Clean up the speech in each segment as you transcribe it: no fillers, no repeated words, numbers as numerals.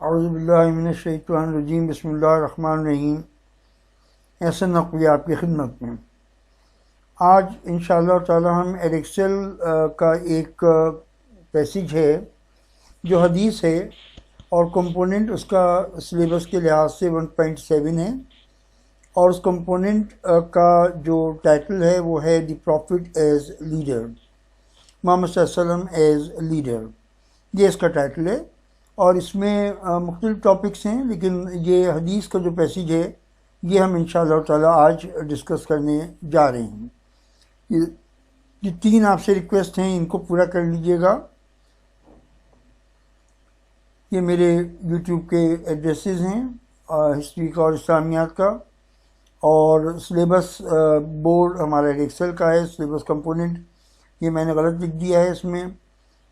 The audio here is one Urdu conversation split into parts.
اعوذ باللہ من الشیطان الرجیم بسم اللہ الرحمن الرحیم۔ احسن نقوی آپ کی خدمت میں۔ آج انشاءاللہ تعالی ہم ایریکسل کا ایک پیسیج ہے جو حدیث ہے اور کمپوننٹ اس کا سلیبس کے لحاظ سے 1.7 ہے، اور اس کمپوننٹ کا جو ٹائٹل ہے وہ ہے دی پروفٹ ایز لیڈر، محمد صلی اللہ علیہ وسلم ایز لیڈر، یہ اس کا ٹائٹل ہے۔ اور اس میں مختلف ٹاپکس ہیں، لیکن یہ حدیث کا جو پیسیج ہے یہ ہم انشاءاللہ تعالی آج ڈسکس کرنے جا رہے ہیں۔ یہ 3 آپ سے ریکویسٹ ہیں، ان کو پورا کر لیجئے گا۔ یہ میرے یوٹیوب کے ایڈریسز ہیں، ہسٹری کا اور اسلامیات کا، اور سلیبس بورڈ ہمارا ایکسل کا ہے۔ سلیبس کمپوننٹ یہ میں نے غلط لکھ دیا ہے، اس میں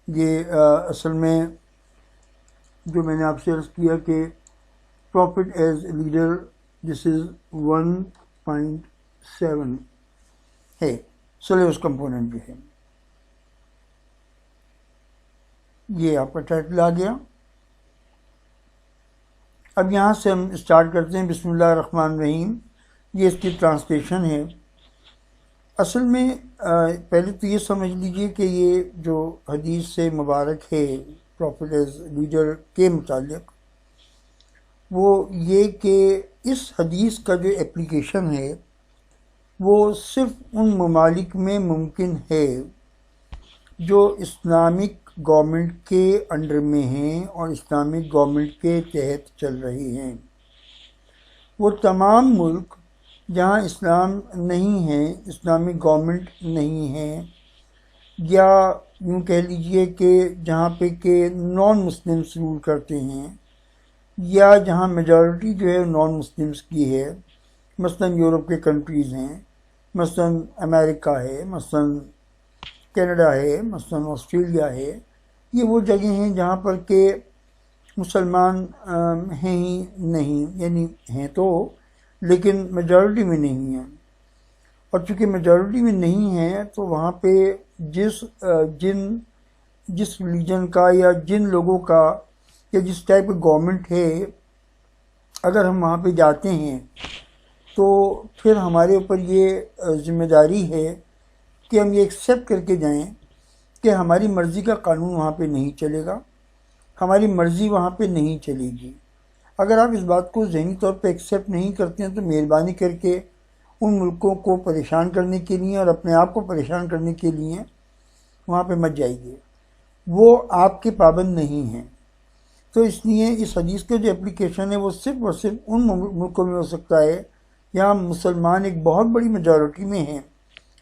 یہ اصل میں جو میں نے آپ سے عرض کیا کہ پروفٹ ایز لیڈر دس از 1.7 ہے، سلیبس کمپوننٹ جو ہے۔ یہ آپ کا ٹائٹل آ گیا۔ اب یہاں سے ہم اسٹارٹ کرتے ہیں۔ بسم اللہ الرحمن الرحیم، یہ اس کی ٹرانسلیشن ہے۔ اصل میں پہلے تو یہ سمجھ لیجئے کہ یہ جو حدیث سے مبارک ہے پروفٹ ایز لیڈر کے متعلق، وہ یہ کہ اس حدیث کا جو اپلیکیشن ہے وہ صرف ان ممالک میں ممکن ہے جو اسلامک گورنمنٹ کے انڈر میں ہیں اور اسلامک گورنمنٹ کے تحت چل رہے ہیں۔ وہ تمام ملک جہاں اسلام نہیں ہے، اسلامک گورنمنٹ نہیں ہے، یا یوں کہہ لیجئے کہ جہاں پہ کہ نان مسلمس رول کرتے ہیں، یا جہاں میجورٹی جو ہے نان مسلمس کی ہے، مثلا یورپ کے کنٹریز ہیں، مثلا امریکہ ہے، مثلا کینیڈا ہے، مثلا آسٹریلیا ہے، یہ وہ جگہیں ہیں جہاں پر کہ مسلمان ہیں ہی نہیں، یعنی ہیں تو لیکن میجورٹی میں نہیں ہیں۔ اور چونکہ میجورٹی میں نہیں ہیں تو وہاں پہ جس ریلیجن کا یا جن لوگوں کا یا جس ٹائپ کا گورنمنٹ ہے، اگر ہم وہاں پہ جاتے ہیں تو پھر ہمارے اوپر یہ ذمہ داری ہے کہ ہم یہ ایکسیپٹ کر کے جائیں کہ ہماری مرضی کا قانون وہاں پہ نہیں چلے گا، ہماری مرضی وہاں پہ نہیں چلے گی۔ اگر آپ اس بات کو ذہنی طور پہ ایکسیپٹ نہیں کرتے ہیں تو مہربانی کر کے ان ملکوں کو پریشان کرنے کے لیے اور اپنے آپ کو پریشان کرنے کے لیے وہاں پہ مت جائیے، وہ آپ کے پابند نہیں ہیں۔ تو اس لیے اس حدیث کا جو اپلیکیشن ہے وہ صرف اور صرف ان ملکوں میں ہو سکتا ہے جہاں مسلمان ایک بہت بڑی میجورٹی میں ہیں،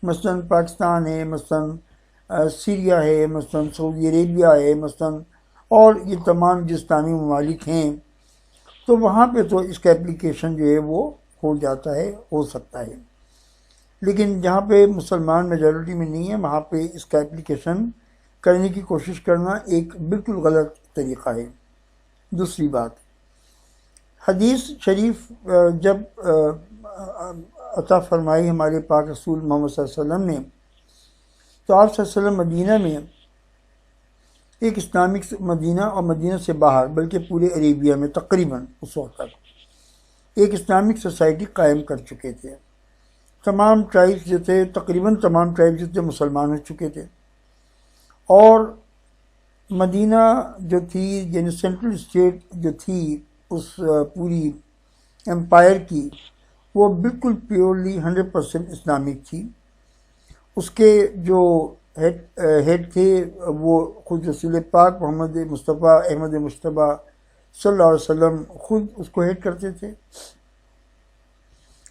مثلا پاکستان ہے، مثلا سیریا ہے، مثلا سعودی عربیہ ہے، مثلا اور یہ تمام جو اسلامی ممالک ہیں، تو وہاں پہ تو اس کا اپلیکیشن جو ہے وہ ہو جاتا ہے، ہو سکتا ہے۔ لیکن جہاں پہ مسلمان میجورٹی میں نہیں ہے وہاں پہ اس کا اپلیکیشن کرنے کی کوشش کرنا ایک بالکل غلط طریقہ ہے۔ دوسری بات، حدیث شریف جب عطا فرمائی ہمارے پاک رسول محمد صلی اللہ علیہ وسلم نے، تو آپ صلی اللہ علیہ وسلم مدینہ میں ایک اسلامک مدینہ اور مدینہ سے باہر بلکہ پورے عربیہ میں تقریباً اس وقت تک ایک اسلامک سوسائٹی قائم کر چکے تھے۔ تمام ٹرائبس جو تھے، تقریباً تمام ٹرائبس جو تھے مسلمان ہو چکے تھے، اور مدینہ جو تھی یعنی سینٹرل اسٹیٹ جو تھی اس پوری امپائر کی، وہ بالکل پیورلی 100% اسلامک تھی۔ اس کے جو ہیڈ تھے وہ خود رسول پاک محمد مصطفیٰ احمد مصطفیٰ صلی اللہ علیہ وسلم خود اس کو ہیڈ کرتے تھے۔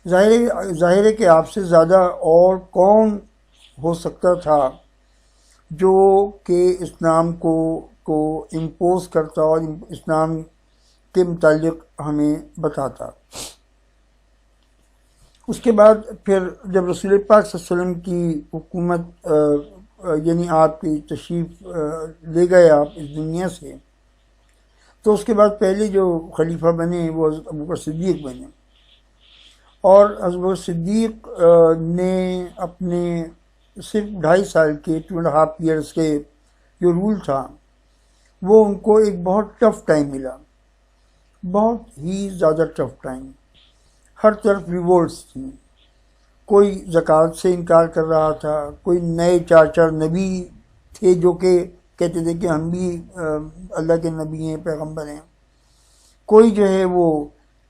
ظاہر ہے کہ آپ سے زیادہ اور کون ہو سکتا تھا جو کہ اسلام کو امپوز کرتا اور اسلام کے متعلق ہمیں بتاتا۔ اس کے بعد پھر جب رسول پاک صلی اللہ علیہ وسلم کی حکومت یعنی آپ کی تشریف لے گئے آپ اس دنیا سے، تو اس کے بعد پہلے جو خلیفہ بنے وہ حضرت ابوبکر صدیق بنے، اور حضرت ابوبکر صدیق نے اپنے صرف 2.5 سال کے 2.5 ایئرس کے جو رول تھا وہ ان کو ایک بہت ٹف ٹائم ملا، بہت ہی زیادہ ٹف ٹائم، ہر طرف ریوولٹس تھیں، کوئی زکوٰۃ سے انکار کر رہا تھا، کوئی نئے چار نبی تھے جو کہ کہتے تھے کہ ہم بھی اللہ کے نبی ہیں، پیغمبر ہیں، کوئی جو ہے وہ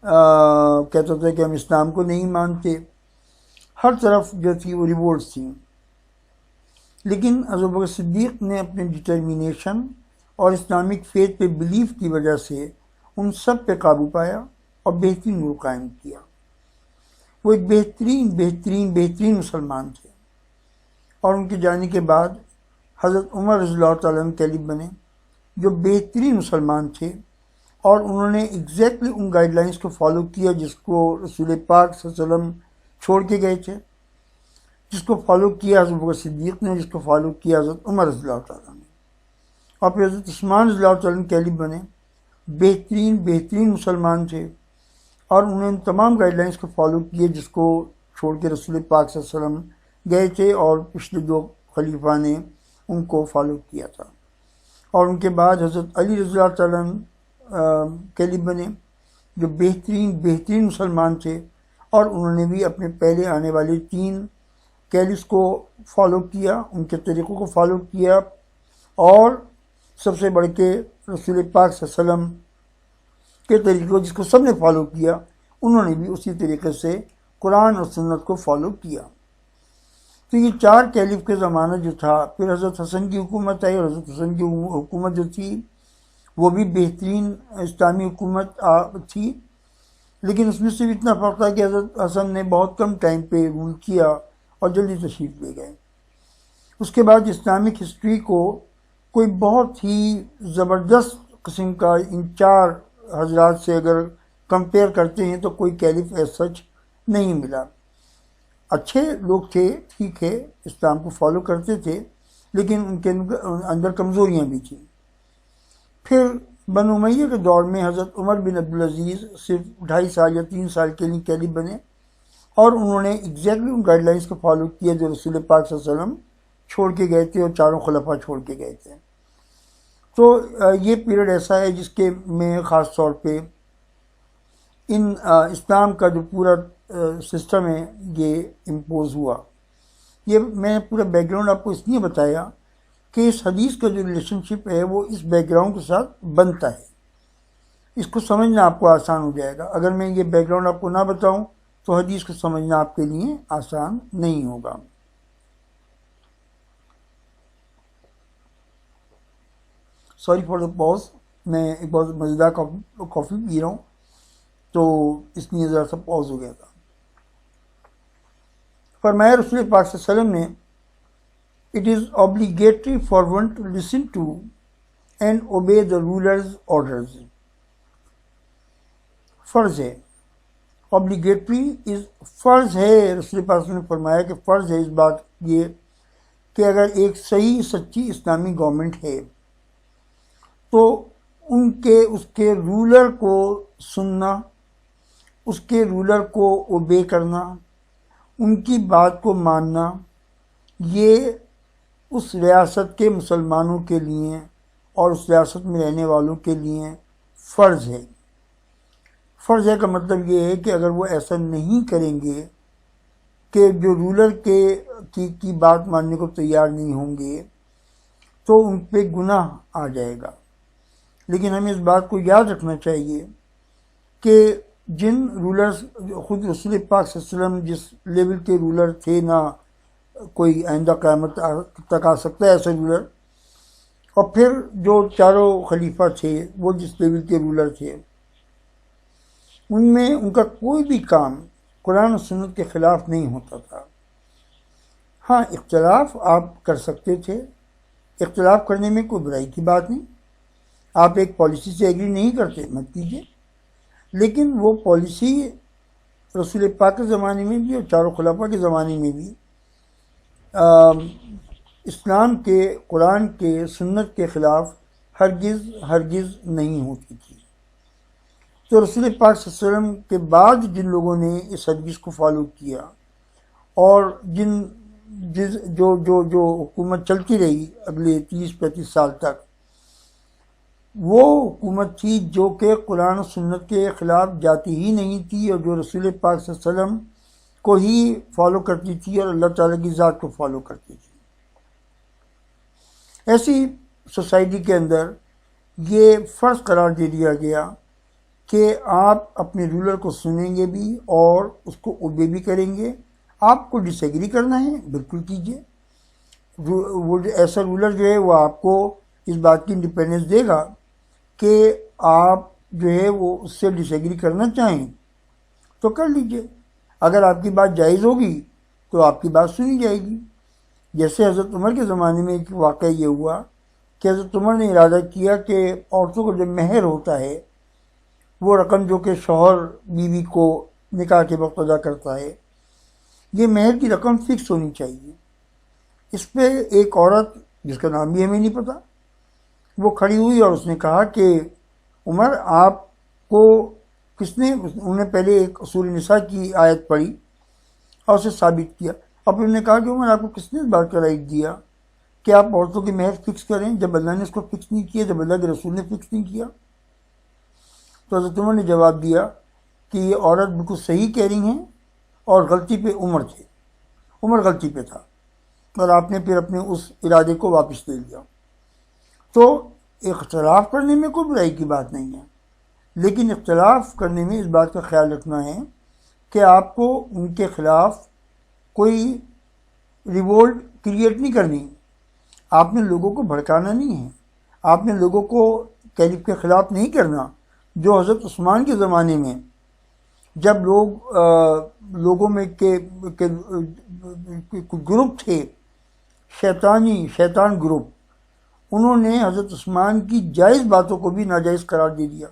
کہتا تھا کہ ہم اسلام کو نہیں مانتے، ہر طرف جو تھی وہ ریوولٹس تھیں۔ لیکن حضرت بکر صدیق نے اپنے ڈٹرمینیشن اور اسلامک فیتھ پہ بلیف کی وجہ سے ان سب پہ قابو پایا اور بہترین نور قائم کیا۔ وہ ایک بہترین بہترین بہترین مسلمان تھے، اور ان کے جانے کے بعد حضرت عمر رضی اللہ تعالیٰ عنہ کیلف بنے، جو بہترین مسلمان تھے، اور انہوں نے ایگزیکٹلی ان گائیڈ لائنس کو فالو کیا جس کو رسول پاک صلی اللہ علیہ وسلم چھوڑ کے گئے تھے، جس کو فالو کیا حضرت بکر صدیق نے، جس کو فالو کیا حضرت عمر رضی اللہ تعالیٰ نے، اور پھر حضرت عثمان رضی اللہ تعالیٰ عنہ کیلف بنے، بہترین بہترین مسلمان تھے، اور انہوں نے ان تمام گائیڈ لائنس کو فالو کیے جس کو چھوڑ کے رسول پاک صلی اللہ علیہ وسلم گئے تھے، اور پچھلے دو خلیفہ نے ان کو فالو کیا تھا۔ اور ان کے بعد حضرت علی رضی اللہ تعالیٰ عنہ کیلف بنے، جو بہترین بہترین مسلمان تھے، اور انہوں نے بھی اپنے پہلے آنے والے 3 کیلفس کو فالو کیا، ان کے طریقوں کو فالو کیا، اور سب سے بڑھ کے رسول پاک صلی اللہ علیہ وسلم کے طریقوں جس کو سب نے فالو کیا، انہوں نے بھی اسی طریقے سے قرآن اور سنت کو فالو کیا۔ تو یہ 4 کیلف کے زمانہ جو تھا، پھر حضرت حسن کی حکومت آئی، اور حضرت حسن کی حکومت جو تھی وہ بھی بہترین اسلامی حکومت تھی، لیکن اس میں صرف اتنا فرق تھا کہ حضرت حسن نے بہت کم ٹائم پہ رول کیا اور جلدی تشریف لے گئے۔ اس کے بعد اسلامک ہسٹری کو کوئی بہت ہی زبردست قسم کا ان 4 حضرات سے اگر کمپیئر کرتے ہیں تو کوئی کیلف ایز سچ نہیں ملا۔ اچھے لوگ تھے، ٹھیک ہے، اسلام کو فالو کرتے تھے، لیکن ان کے اندر کمزوریاں بھی تھیں۔ پھر بنو امیہ کے دور میں حضرت عمر بن عبدالعزیز صرف 2.5 سال یا 3 سال کے لیے کیلف بنے، اور انہوں نے ایگزیکٹلی ان گائیڈ لائنس کو فالو کیا جو رسول پاک صلی اللہ علیہ وسلم چھوڑ کے گئے تھے، اور 4 خلفاء چھوڑ کے گئے تھے۔ تو یہ پیریڈ ایسا ہے جس کے میں خاص طور پہ ان اسلام کا جو پورا سسٹم ہے یہ امپوز ہوا۔ یہ میں پورا بیک گراؤنڈ آپ کو اس لیے بتایا کہ اس حدیث کا جو ریلیشن شپ ہے وہ اس بیک گراؤنڈ کے ساتھ بنتا ہے، اس کو سمجھنا آپ کو آسان ہو جائے گا۔ اگر میں یہ بیک گراؤنڈ آپ کو نہ بتاؤں تو حدیث کو سمجھنا آپ کے لیے آسان نہیں ہوگا۔ سوری فار دا پاز، میں ایک بہت مزیدار کافی پی رہا ہوں تو اس لیے ذرا سا پاز ہو گیا تھا۔ فرمایا رسول پاک صلی اللہ علیہ وسلم نے It is obligatory for one to listen to and obey the ruler's orders. فرض ہے، obligatory is فرض ہے۔ رسول پاک صلی اللہ علیہ وسلم نے فرمایا کہ فرض ہے اس بات یہ کہ اگر ایک صحیح سچی اسلامی گورنمنٹ ہے تو اس کے رولر کو سننا، اس کے رولر کو اوبے کرنا، ان کی بات کو ماننا، یہ اس ریاست کے مسلمانوں کے لیے اور اس ریاست میں رہنے والوں کے لیے فرض ہے۔ فرض ہے کا مطلب یہ ہے کہ اگر وہ ایسا نہیں کریں گے کہ جو رولر کی بات ماننے کو تیار نہیں ہوں گے تو ان پہ گناہ آ جائے گا۔ لیکن ہمیں اس بات کو یاد رکھنا چاہیے کہ جن رولرز، خود رسول پاک صلی اللہ علیہ وسلم جس لیول کے رولر تھے، نہ کوئی آئندہ قیامت تک آ سکتا ہے ایسا رولر، اور پھر جو 4 خلیفہ تھے وہ جس لیول کے رولر تھے، ان میں ان کا کوئی بھی کام قرآن و سنت کے خلاف نہیں ہوتا تھا۔ ہاں، اختلاف آپ کر سکتے تھے، اختلاف کرنے میں کوئی برائی کی بات نہیں، آپ ایک پالیسی سے ایگری نہیں کرتے مت کیجیے، لیکن وہ پالیسی رسول پاک کے زمانے میں بھی اور 4 خلفاء کے زمانے میں بھی اسلام کے، قرآن کے، سنت کے خلاف ہرگز نہیں ہوتی تھی۔ تو رسول پاک صلی اللہ علیہ وسلم کے بعد جن لوگوں نے اس حدیث کو فالو کیا اور جو حکومت چلتی رہی اگلے 30-35 سال تک، وہ حکومت تھی جو کہ قرآن و سنت کے خلاف جاتی ہی نہیں تھی، اور جو رسول پاک صلی اللہ علیہ وسلم کو ہی فالو کرتی تھی اور اللہ تعالیٰ کی ذات کو فالو کرتی تھی۔ ایسی سوسائٹی کے اندر یہ فرض قرار دے دیا گیا کہ آپ اپنے رولر کو سنیں گے بھی اور اس کو اوبے بھی کریں گے۔ آپ کو ڈس ایگری کرنا ہے بالکل کیجیے، وہ ایسا رولر جو ہے وہ آپ کو اس بات کی انڈیپینڈنس دے گا کہ آپ جو ہے وہ اس سے ڈس ایگری کرنا چاہیں تو کر لیجیے، اگر آپ کی بات جائز ہوگی تو آپ کی بات سنی جائے گی۔ جیسے حضرت عمر کے زمانے میں ایک واقعہ یہ ہوا کہ حضرت عمر نے ارادہ کیا کہ عورتوں کو جب مہر ہوتا ہے، وہ رقم جو کہ شوہر بیوی کو نکاح کے وقت ادا کرتا ہے، یہ مہر کی رقم فکس ہونی چاہیے۔ اس پہ ایک عورت جس کا نام بھی ہمیں نہیں پتہ، وہ کھڑی ہوئی اور اس نے کہا کہ عمر آپ کو کس نے، انہوں نے پہلے ایک اصول نساء کی آیت پڑھی اور اسے ثابت کیا، اب انہوں نے کہا کہ عمر آپ کو کس نے اس بات کا رائٹ دیا کہ آپ عورتوں کی مہر فکس کریں جب اللہ نے اس کو فکس نہیں کیا، جب اللہ کے رسول نے فکس نہیں کیا؟ تو حضرت عمر نے جواب دیا کہ یہ عورت بالکل صحیح کہہ رہی ہیں اور غلطی پہ عمر تھے، عمر غلطی پہ تھا، اور آپ نے پھر اپنے اس ارادے کو واپس لے لیا۔ تو اختلاف کرنے میں کوئی برائی کی بات نہیں ہے، لیکن اختلاف کرنے میں اس بات کا خیال رکھنا ہے کہ آپ کو ان کے خلاف کوئی ریوولٹ کریٹ نہیں کرنی، آپ نے لوگوں کو بھڑکانا نہیں ہے، آپ نے لوگوں کو کیلف کے خلاف نہیں کرنا۔ جو حضرت عثمان کے زمانے میں جب لوگوں میں گروپ تھے شیطان گروپ، انہوں نے حضرت عثمان کی جائز باتوں کو بھی ناجائز قرار دے دیا،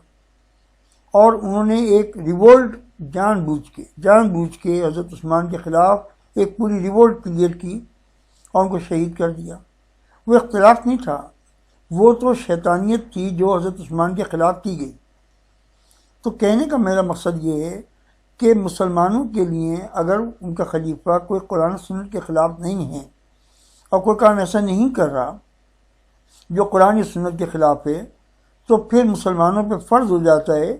اور انہوں نے ایک ریوولٹ جان بوجھ کے حضرت عثمان کے خلاف ایک پوری ریوولٹ کریٹ کی اور ان کو شہید کر دیا۔ وہ اختلاف نہیں تھا، وہ تو شیطانیت تھی جو حضرت عثمان کے خلاف کی گئی۔ تو کہنے کا میرا مقصد یہ ہے کہ مسلمانوں کے لیے اگر ان کا خلیفہ کوئی قرآن و سنت کے خلاف نہیں ہے اور کوئی کام ایسا نہیں کر رہا جو قرآن و سنت کے خلاف ہے، تو پھر مسلمانوں پہ فرض ہو جاتا ہے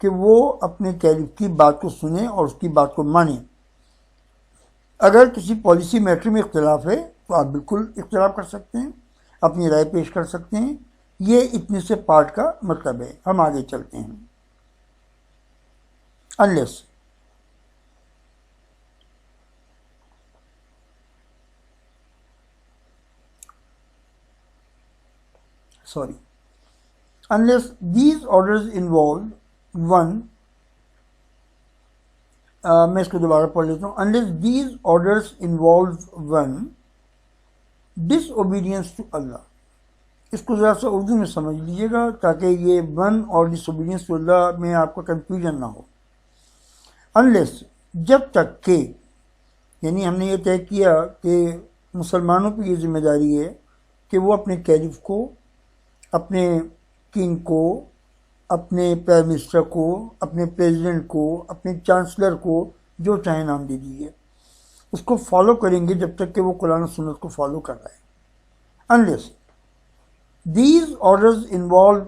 کہ وہ اپنے کیلف کی بات کو سنیں اور اس کی بات کو مانیں۔ اگر کسی پالیسی میٹر میں اختلاف ہے تو آپ بالکل اختلاف کر سکتے ہیں، اپنی رائے پیش کر سکتے ہیں، یہ اتنے سے پارٹ کا مطلب ہے۔ ہم آگے چلتے ہیں۔ unless these orders involve one میں اس کو دوبارہ پڑھ لیتا ہوں۔ unless these orders involve one disobedience to Allah، اس کو ذرا سا اردو میں سمجھ لیجیے گا تاکہ یہ ون اور ڈس ٹو اللہ میں آپ کا کنفیوژن نہ ہو۔ انلیس جب تک کہ، یعنی ہم نے یہ طے کیا کہ مسلمانوں پہ یہ ذمہ داری ہے کہ وہ اپنے کیلف کو، اپنے کنگ کو، اپنے پرائم منسٹر کو، اپنے پریزیڈنٹ کو، اپنے چانسلر کو، جو چاہے نام دے دیجیے، اس کو فالو کریں گے جب تک کہ وہ قرآن و سنت کو فالو کر رہا ہے۔ Unless these orders involve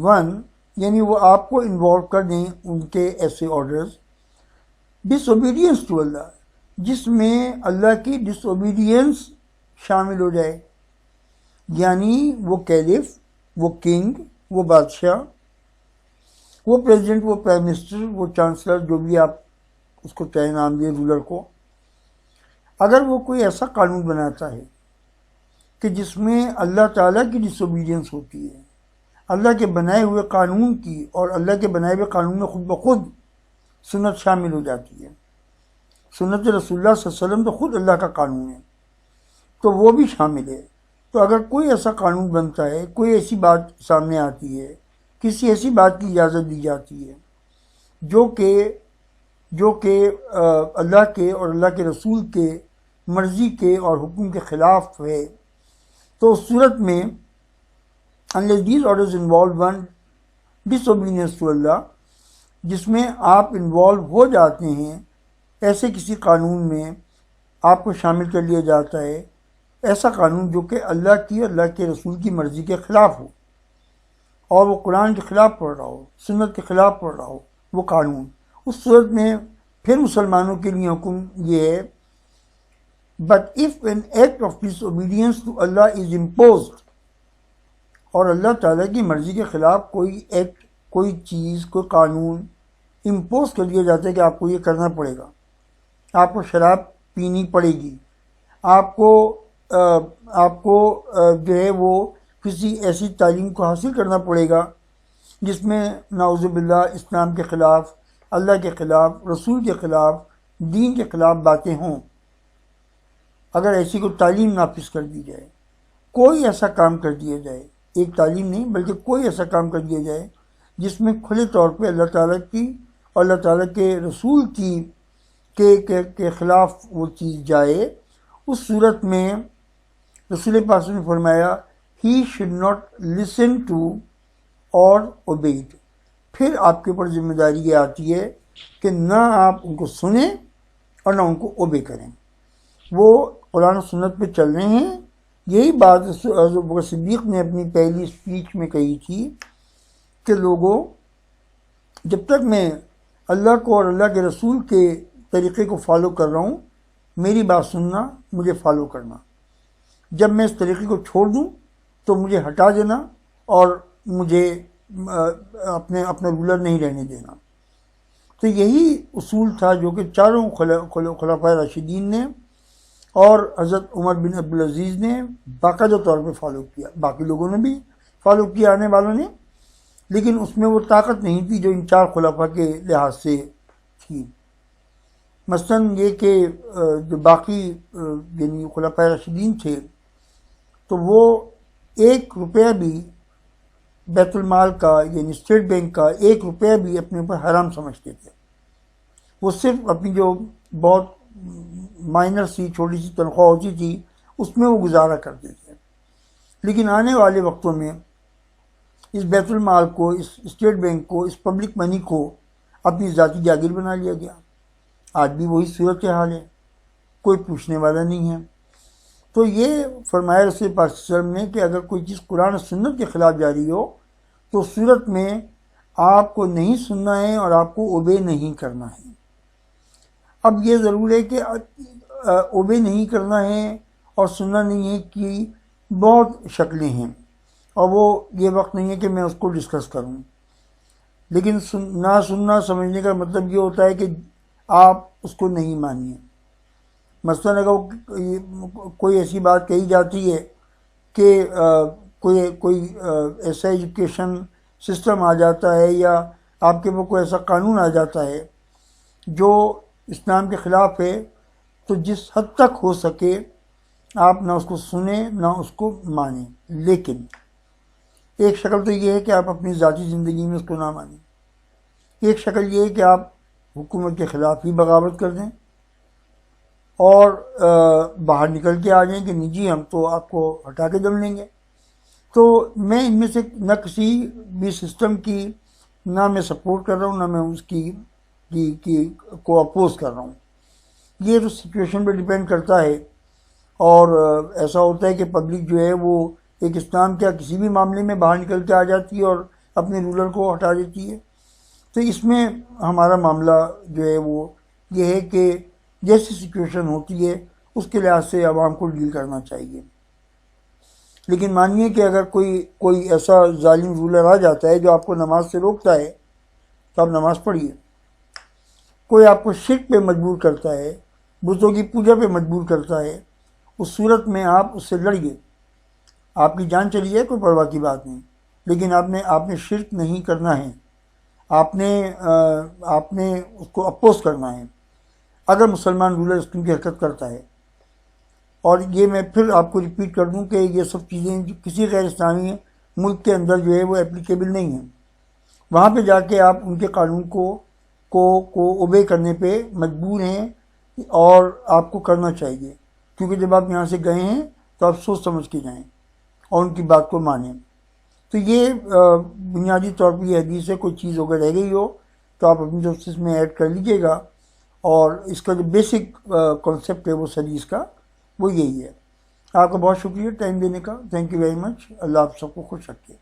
one, یعنی وہ آپ کو انوالو کر دیں ان کے ایسے آرڈرز ڈس اوبیڈینس ٹو اللہ، جس میں اللہ کی ڈس اوبیڈینس شامل ہو جائے، یعنی وہ کیلف، وہ کنگ، وہ بادشاہ، وہ پریزیڈنٹ، وہ پرائم منسٹر، وہ چانسلر، جو بھی آپ اس کو چاہے نام دیں، رولر کو، اگر وہ کوئی ایسا قانون بناتا ہے کہ جس میں اللہ تعالیٰ کی ڈس اوبیڈینس ہوتی ہے، اللہ کے بنائے ہوئے قانون کی، اور اللہ کے بنائے ہوئے قانون میں خود بخود سنت شامل ہو جاتی ہے، سنت رسول اللہ صلی اللہ علیہ وسلم تو خود اللہ کا قانون ہے، تو وہ بھی شامل ہے۔ تو اگر کوئی ایسا قانون بنتا ہے، کوئی ایسی بات سامنے آتی ہے، کسی ایسی بات کی اجازت دی جاتی ہے جو کہ اللہ کے اور اللہ کے رسول کے مرضی کے اور حکم کے خلاف ہے، تو اس صورت میں unless these orders involve one disobedience to Allah، جس میں آپ انوالو ہو جاتے ہیں، ایسے کسی قانون میں آپ کو شامل کر لیا جاتا ہے، ایسا قانون جو کہ اللہ کی اور اللہ کے رسول کی مرضی کے خلاف ہو، اور وہ قرآن کے خلاف پڑھ رہا ہو، سنت کے خلاف پڑھ رہا ہو وہ قانون، اس صورت میں پھر مسلمانوں کے لیے حکم یہ ہے but if an act of disobedience to Allah is imposed, اور اللہ تعالیٰ کی مرضی کے خلاف کوئی ایکٹ، کوئی چیز، کوئی قانون امپوز کر دیا جاتا ہے کہ آپ کو یہ کرنا پڑے گا، آپ کو شراب پینی پڑے گی، آپ کو جو ہے وہ کسی ایسی تعلیم کو حاصل کرنا پڑے گا جس میں نعوذ باللہ اسلام کے خلاف، اللہ کے خلاف، رسول کے خلاف، دین کے خلاف باتیں ہوں، اگر ایسی کوئی تعلیم نافذ کر دی جائے، کوئی ایسا کام کر دیا جائے، ایک تعلیم نہیں بلکہ کوئی ایسا کام کر دیا جائے جس میں کھلے طور پہ اللہ تعالیٰ کی اور اللہ تعالیٰ کے رسول کی کے خلاف وہ چیز جائے، اس صورت میں رسول پاک نے فرمایا he should not listen to or obey it, پھر آپ کے اوپر ذمہ داری یہ آتی ہے کہ نہ آپ ان کو سنیں اور نہ ان کو اوبے کریں، وہ قرآن و سنت پہ چل رہے ہیں۔ یہی بات حضرت بکر صدیق نے اپنی پہلی اسپیچ میں کہی تھی کہ لوگوں، جب تک میں اللہ کو اور اللہ کے رسول کے طریقے کو فالو کر رہا ہوں، میری بات سننا، مجھے فالو کرنا، جب میں اس طریقے کو چھوڑ دوں تو مجھے ہٹا دینا اور مجھے اپنا رولر نہیں رہنے دینا۔ تو یہی اصول تھا جو کہ چاروں خلفائے راشدین نے اور حضرت عمر بن عبدالعزیز نے باقاعدہ طور پہ فالو کیا، باقی لوگوں نے بھی فالو کیا، آنے والوں نے، لیکن اس میں وہ طاقت نہیں تھی جو ان چار خلفاء کے لحاظ سے تھی۔ مثلاً یہ کہ جو باقی یعنی خلفائے راشدین تھے تو وہ 1 روپیہ بھی بیت المال کا یعنی اسٹیٹ بینک کا 1 روپیہ بھی اپنے اوپر حرام سمجھتے تھے، وہ صرف اپنی جو بہت مائنر سی چھوٹی سی تنخواہ ہوتی تھی اس میں وہ گزارا کرتے تھے۔ لیکن آنے والے وقتوں میں اس بیت المال کو، اس اسٹیٹ بینک کو، اس پبلک منی کو اپنی ذاتی جاگیر بنا لیا گیا۔ آج بھی وہی صورت حال ہے، کوئی پوچھنے والا نہیں ہے۔ تو یہ فرمایا رسول پاک صلی اللہ علیہ وسلم نے کہ اگر کوئی چیز قرآن و سنت کے خلاف جاری ہو تو صورت میں آپ کو نہیں سننا ہے اور آپ کو اوبے نہیں کرنا ہے۔ اب یہ ضرور ہے کہ اوبے نہیں کرنا ہے اور سننا نہیں ہے کہ بہت شکلیں ہیں، اور وہ یہ وقت نہیں ہے کہ میں اس کو ڈسکس کروں، لیکن نہ سننا سمجھنے کا مطلب یہ ہوتا ہے کہ آپ اس کو نہیں مانیے۔ مثلاً اگر کوئی ایسی بات کہی جاتی ہے کہ کوئی ایسا ایجوکیشن سسٹم آ جاتا ہے یا آپ کے اوپر کوئی ایسا قانون آ جاتا ہے جو اسلام کے خلاف ہے، تو جس حد تک ہو سکے آپ نہ اس کو سنیں نہ اس کو مانیں، لیکن ایک شکل تو یہ ہے کہ آپ اپنی ذاتی زندگی میں اس کو نہ مانیں، ایک شکل یہ ہے کہ آپ حکومت کے خلاف ہی بغاوت کر دیں اور باہر نکل کے آ جائیں کہ نہیں جی ہم تو آپ کو ہٹا کے دم لیں گے۔ تو میں ان میں سے نہ کسی بھی سسٹم کی نہ میں سپورٹ کر رہا ہوں، نہ میں اس کی کو اپوز کر رہا ہوں۔ یہ تو سچویشن پہ ڈیپینڈ کرتا ہے، اور ایسا ہوتا ہے کہ پبلک جو ہے وہ ایک اسلام کیا کسی بھی معاملے میں باہر نکل کے آ جاتی ہے اور اپنے رولر کو ہٹا دیتی ہے۔ تو اس میں ہمارا معاملہ جو ہے وہ یہ ہے کہ جیسی سچویشن ہوتی ہے اس کے لحاظ سے عوام کو ڈیل کرنا چاہیے۔ لیکن مانیے کہ اگر کوئی ایسا ظالم رولر آ جاتا ہے جو آپ کو نماز سے روکتا ہے تو آپ نماز پڑھیے۔ کوئی آپ کو شرک پہ مجبور کرتا ہے، بتوں کی پوجا پہ مجبور کرتا ہے، اس صورت میں آپ اس سے لڑیے، آپ کی جان چلی جائے کوئی پرواہ کی بات نہیں، لیکن آپ نے شرک نہیں کرنا ہے، آپ نے اس کو اپوز کرنا ہے اگر مسلمان رولر اس کی حرکت کرتا ہے۔ اور یہ میں پھر آپ کو ریپیٹ کر دوں کہ یہ سب چیزیں کسی غیر اسلامی ملک کے اندر جو ہے وہ اپلیکیبل نہیں ہیں، وہاں پہ جا کے آپ ان کے قانون کو اوبے کرنے پہ مجبور ہیں، اور آپ کو کرنا چاہیے، کیونکہ جب آپ یہاں سے گئے ہیں تو آپ سوچ سمجھ کے جائیں اور ان کی بات کو مانیں۔ تو یہ بنیادی طور پر یہ حدیث ہے، کوئی چیز اگر رہ گئی ہو تو آپ اپنی طرف سے اس میں ایڈ کر لیجیے گا، اور اس کا جو بیسک کانسیپٹ ہے وہ حدیث کا وہ یہی ہے۔ آپ کا بہت شکریہ ٹائم دینے کا، تھینک یو ویری مچ، اللہ آپ سب کو خوش رکھے۔